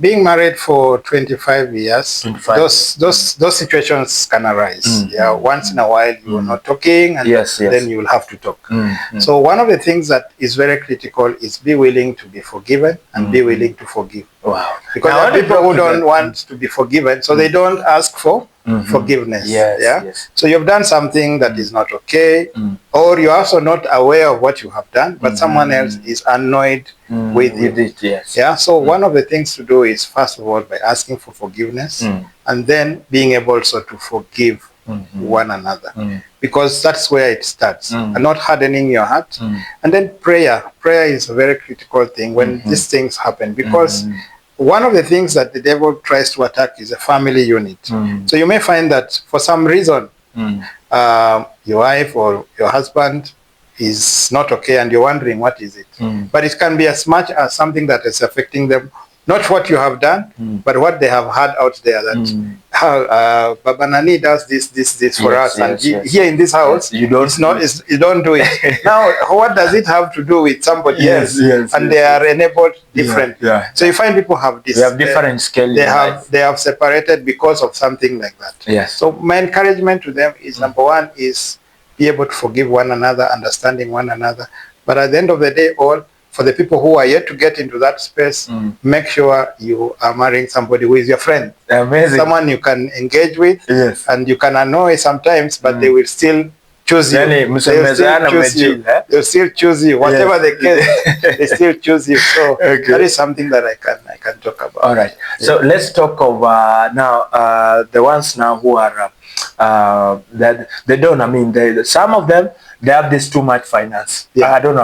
being married for 25 years, those situations can arise. Yeah, once in a while you are not talking, and then you will have to talk. So one of the things that is very critical is be willing to be forgiven and be willing to forgive. Wow. Because there are people who don't want to be forgiven, so they don't ask for forgiveness. Yes. So you've done something that is not okay, or you're also not aware of what you have done, but someone else is annoyed with it. Yeah. So one of the things to do is, first of all, by asking for forgiveness, and then being able also to forgive one another, because that's where it starts, and not hardening your heart. And then prayer is a very critical thing when these things happen, because one of the things that the devil tries to attack is a family unit. So you may find that for some reason your wife or your husband is not okay and you're wondering what is it, but it can be as much as something that is affecting them not what you have done, but what they have had out there, that how Baba Nani does this for us, and here in this house, you don't do it. Now, what does it have to do with somebody else? And they are enabled differently. So you find people have this. They have different scale. They have separated because of something like that. So my encouragement to them is, number one is be able to forgive one another, understanding one another. But at the end of the day, for the people who are yet to get into that space, make sure you are marrying somebody who is your friend. Amazing. Someone you can engage with, and you can annoy sometimes, but they will still choose you. They'll still choose you. Whatever the case, they still choose you. So that is something that I can talk about. All right. So let's talk of now the ones now who are that they don't. I mean, some of them, they have this too much finance. I don't know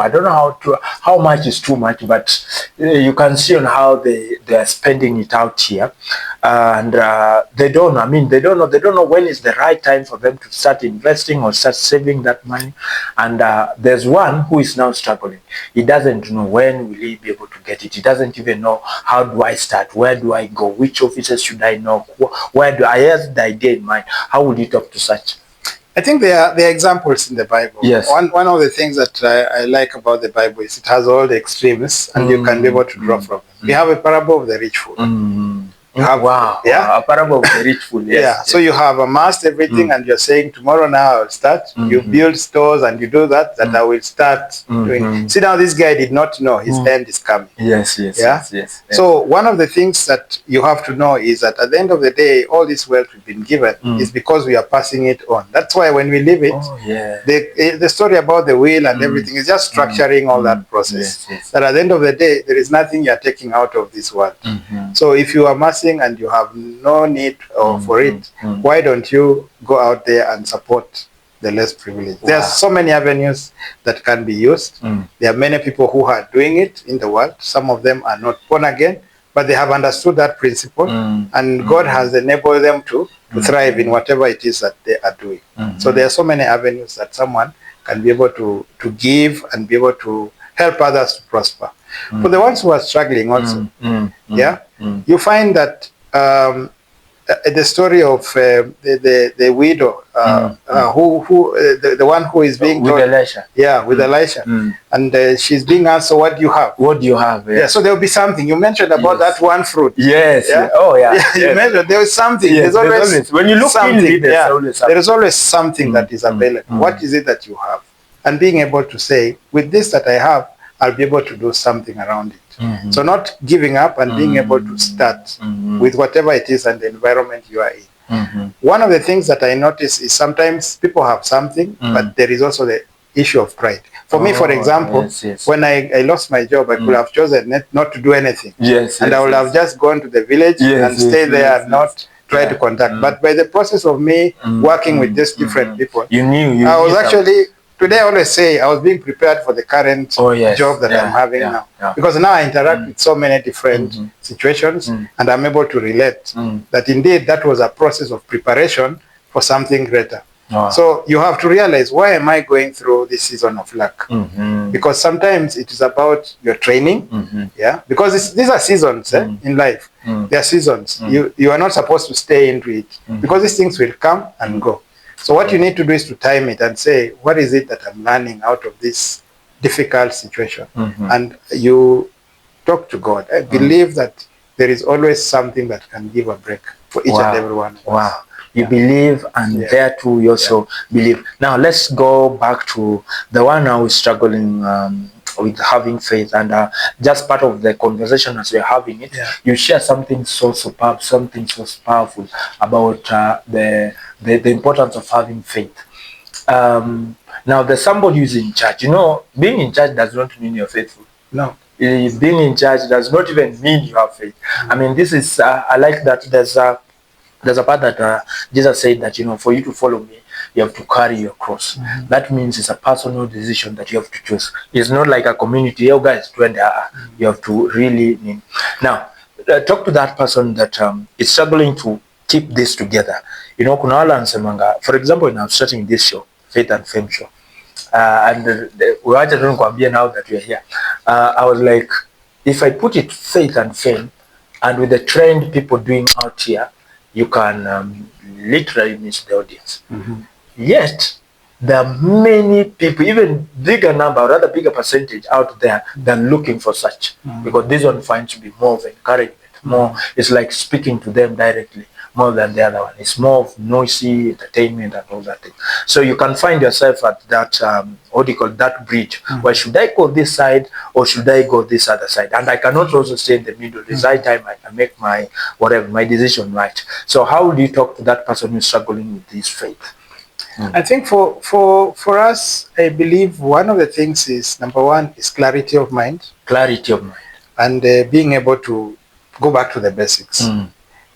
how much is too much, but you can see on how they are spending it out here, and they don't know when is the right time for them to start investing or start saving that money. And there's one who is now struggling. He doesn't know when will he be able to get it. He doesn't even know, how do I start? Where do I go? Which offices should I know? Where do I have the idea in mind? How would you talk to such? I think there are examples in the Bible. One of the things that I like about the Bible is it has all the extremes, and you can be able to draw from them. We have a parable of the rich fool. You have, a parable of the rich fool. So you have amassed everything, and you're saying, tomorrow now I'll start. You build stores and you do that I will start doing. See, now this guy did not know his end is coming. Yes. So one of the things that you have to know is that at the end of the day, all this wealth we've been given is because we are passing it on. That's why when we leave it, the story about the will and everything is just structuring all that process. That at the end of the day, there is nothing you're taking out of this world. So if you are amassing and you have no need for it, why don't you go out there and support the less privileged? There are so many avenues that can be used. There are many people who are doing it in the world. Some of them are not born again, but they have understood that principle, and God has enabled them to thrive in whatever it is that they are doing. So there are so many avenues that someone can be able to give and be able to help others to prosper. For the ones who are struggling also, you find that the story of the widow, the one who is being with Elisha. With Elisha, and she's being asked, so what do you have? What do you have? So there will be something. You mentioned about that one fruit. You mentioned there is something. There's always when you look something. There is always something that is available. What is it that you have? And being able to say, with this that I have, I'll be able to do something around it. So not giving up and being able to start with whatever it is and the environment you are in. One of the things that I notice is sometimes people have something, but there is also the issue of pride. For me, for example, when I lost my job, I could have chosen not to do anything. And I would have just gone to the village and stay there and not try to contact. But by the process of me working with these different people, I was actually... Today I always say I was being prepared for the current job that I'm having now. Because now I interact with so many different situations, and I'm able to relate that indeed that was a process of preparation for something greater. So you have to realize, why am I going through this season of luck? Because sometimes it is about your training, because these are seasons in life. They are seasons. You are not supposed to stay into it, because these things will come and go. So what you need to do is to time it and say, what is it that I'm learning out of this difficult situation? And you talk to God. I believe that there is always something that can give a break for each and every one of us. You believe, and there too you also believe. Now let's go back to the one who is struggling with having faith, and just part of the conversation as we're having it, you share something so superb, something so powerful about the importance of having faith. Now there's somebody who's in charge. You know, being in charge does not mean you're faithful. No. Being in charge does not even mean you have faith. I mean, this is, I like that there's a part that Jesus said that, you know, for you to follow me, you have to carry your cross. That means it's a personal decision that you have to choose. It's not like a community, you guys, you have to really. Now, talk to that person that is struggling to keep this together. You know, kuna wala ansemanga, for example, when I'm starting this show, Faith and Fame show, and we are just now that we are here, I was like, if I put it Faith and Fame, And with the trend people doing out here, you can literally miss the audience. Yet, there are many people, even bigger number, or rather bigger percentage out there than looking for such. Because this one finds to be more of encouragement. More, it's like speaking to them directly more than the other one. It's more of noisy entertainment and all that thing. So you can find yourself at that, what do you call that bridge? Where should I go this side or should I go this other side? And I cannot also stay in the middle. It's high time I can make my, whatever, my decision right. So how do you talk to that person who's struggling with this faith? I think for us, I believe one of the things is, number one, is clarity of mind. Clarity of mind. And being able to go back to the basics.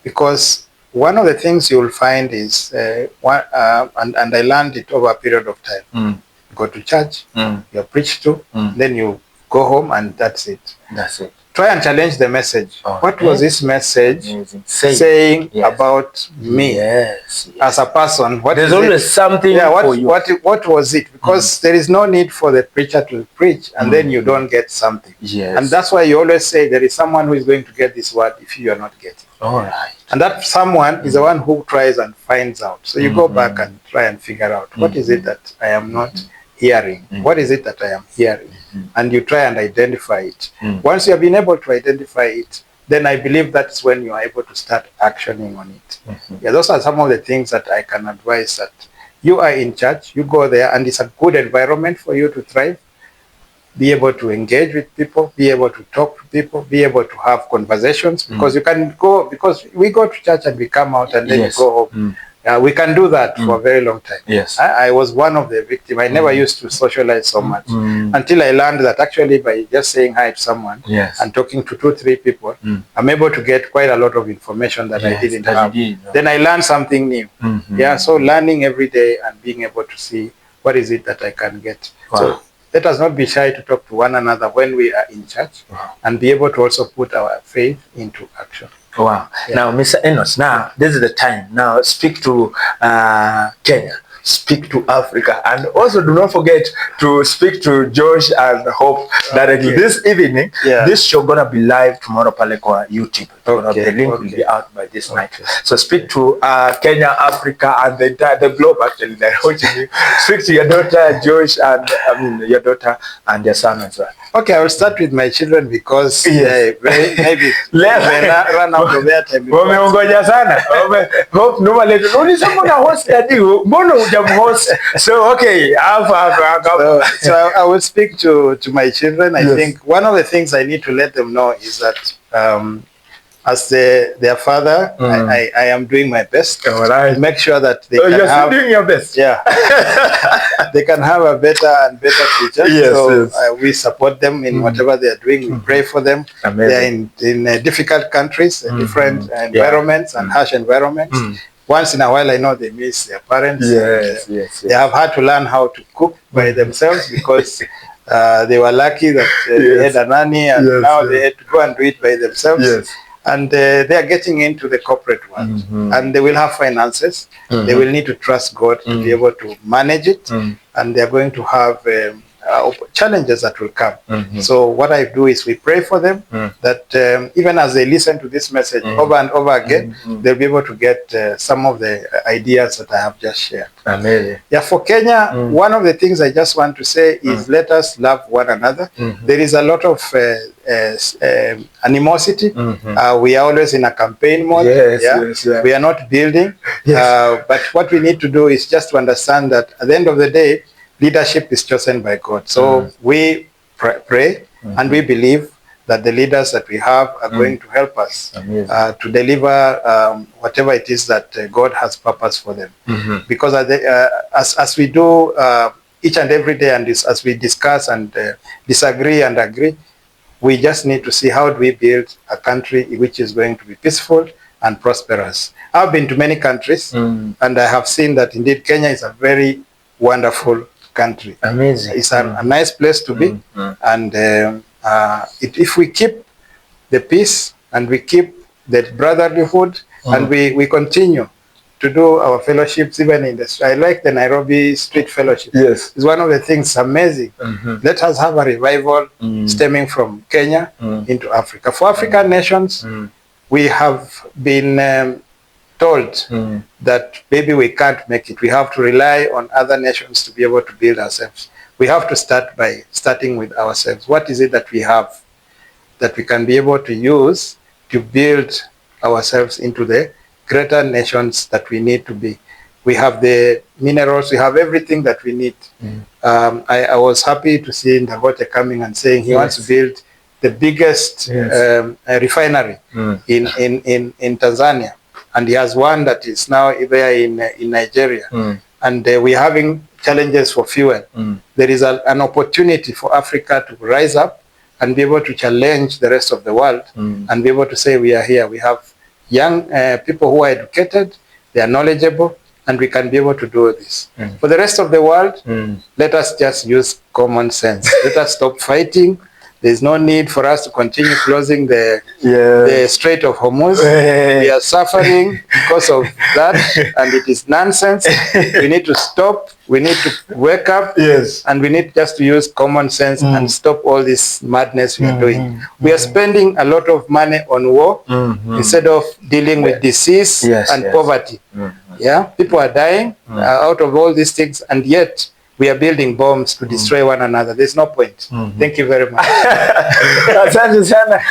Because one of the things you'll find is, and I learned it over a period of time. You go to church, you're preached to, then you go home and that's it. That's it. Try and challenge the message. What was this message saying about me as a person? There's always something for you. What was it? Because there is no need for the preacher to preach and then you don't get something. And that's why you always say there is someone who is going to get this word if you are not getting. All right. And that someone is the one who tries and finds out. So you go back and try and figure out, what is it that I am not hearing? What is it that I am hearing? And you try and identify it. Once you have been able to identify it, then I believe that's when you are able to start actioning on it. Yeah, those are some of the things that I can advise, that you are in church, you go there, and it's a good environment for you to thrive. Be able to engage with people, be able to talk to people, be able to have conversations, because you can go, because we go to church and we come out and then you go home. We can do that for a very long time. I was one of the victims. I never used to socialize so much until I learned that actually by just saying hi to someone and talking to 2-3 people, I'm able to get quite a lot of information that I didn't have. Then I learned something new. So learning every day and being able to see what is it that I can get. So let us not be shy to talk to one another when we are in church and be able to also put our faith into action. Wow. Now, Mr. Enos, now this is the time. Now speak to Kenya, speak to Africa, and also do not forget to speak to Josh and Hope directly. This evening, this show gonna be live tomorrow Palekwa YouTube. The link will be out by this night. So speak to Kenya, Africa, and the globe actually. Speak to your daughter Josh, and your daughter and your son as well. Okay, I will start with my children because maybe run out of their time. So okay, so I will speak to my children. I think one of the things I need to let them know is that as their father, I am doing my best to make sure that they can have doing your best. They can have a better and better future. We support them in whatever they are doing. We pray for them. They are in difficult countries, different environments and harsh environments. Once in a while, I know they miss their parents. They have had to learn how to cook by themselves because they were lucky that they had a nanny, and now they had to go and do it by themselves. And they are getting into the corporate world, and they will have finances. They will need to trust God to be able to manage it, and they are going to have challenges that will come. So what I do is we pray for them that even as they listen to this message over and over again, they'll be able to get some of the ideas that I have just shared. For Kenya, one of the things I just want to say is let us love one another. There is a lot of animosity. We are always in a campaign mode. We are not building. But what we need to do is just to understand that at the end of the day, leadership is chosen by God. So we pray and we believe that the leaders that we have are going to help us to deliver whatever it is that God has purpose for them. Because as we do each and every day, and as we discuss and disagree and agree, we just need to see how do we build a country which is going to be peaceful and prosperous. I've been to many countries and I have seen that indeed Kenya is a very wonderful country. Amazing. It's a nice place to be. And if we keep the peace and we keep the brotherlyhood and we continue to do our fellowships even in the I like the Nairobi Street Fellowship. It's one of the things amazing. Let us have a revival stemming from Kenya into Africa. For African nations, we have been told that maybe we can't make it. We have to rely on other nations to be able to build ourselves. We have to start by starting with ourselves. What is it that we have that we can be able to use to build ourselves into the greater nations that we need to be? We have the minerals, we have everything that we need. I was happy to see Ndagote coming and saying he wants to build the biggest refinery in Tanzania. And he has one that is now there in Nigeria. And we're having challenges for fuel. There is an opportunity for Africa to rise up and be able to challenge the rest of the world and be able to say we are here. We have young people who are educated, they are knowledgeable, and we can be able to do this. For the rest of the world, let us just use common sense. Let us stop fighting. There's no need for us to continue closing the Strait of Hormuz. We are suffering because of that, and it is nonsense. We need to stop. We need to wake up, and we need just to use common sense and stop all this madness we are doing. We are spending a lot of money on war instead of dealing with disease and poverty. People are dying out of all these things, and yet we are building bombs to destroy one another. There's no point. Thank you very much. Asante sana,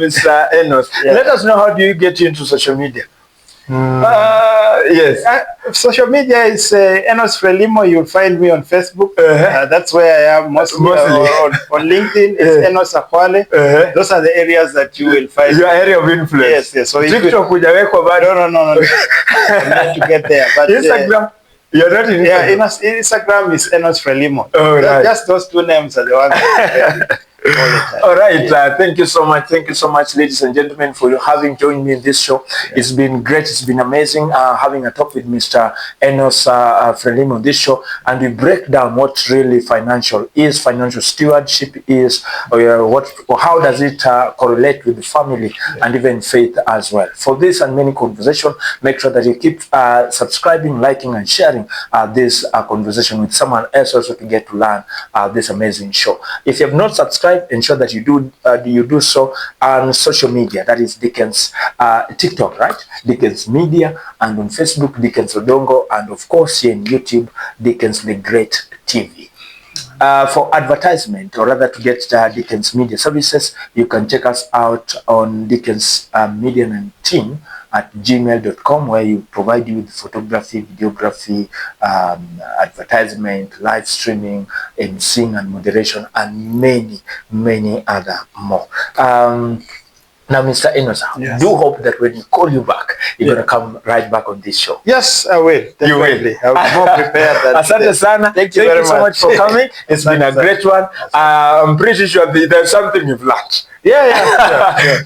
Mr. Enos. Let us know, how do you get into social media? Social media is Enos Frelimo. You'll find me on Facebook. That's where I am mostly. On LinkedIn, it's Enos Akwale. Those are the areas that you will find. Your area of influence. Yes. So TikTok, no. I'm not to get there. But Instagram. You're not in Instagram? Instagram is Enos Frelimo. Just those two names are the ones. All right, thank you so much. Thank you so much, ladies and gentlemen, for having joined me in this show. It's been great. It's been amazing having a talk with Mr. Enos Frelimo on this show, and we break down what really financial stewardship is, how does it correlate with the family and even faith as well. For this and many conversations, make sure that you keep subscribing, liking, and sharing this conversation with someone else also to get to learn this amazing show. If you have not subscribed, ensure that you do so on social media. That is Dickens, TikTok, right? Dickens Media, and on Facebook, Dickens Odongo, and of course here in YouTube, Dickens the Great TV. For advertisement, or rather to get Dickens Media services, you can check us out on Dickens Media and Team at gmail.com, where you provide you with photography, videography, advertisement, live streaming, emceeing and moderation, and many other more. Now, Mr. Enos, I do hope that when we call you back, you're going to come right back on this show. Yes, I will. Definitely. You will. I'll be more prepared than Asante sana. Thank you very much for coming. It's been a great one. I'm pretty sure there's something you've learned.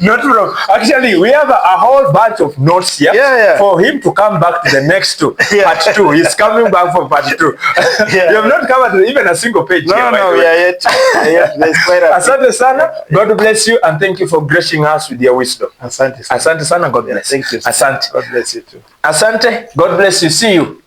Not wrong. Actually, we have a whole bunch of notes here for him to come back to the next two. Part 2. He's coming back for part 2. You have not covered even a single page. No, yet. Asante sana. God bless you, and thank you for gracing us with your wisdom. Asante sana. God bless. Thank you. Asante. God bless you too. Asante. God bless you. See you.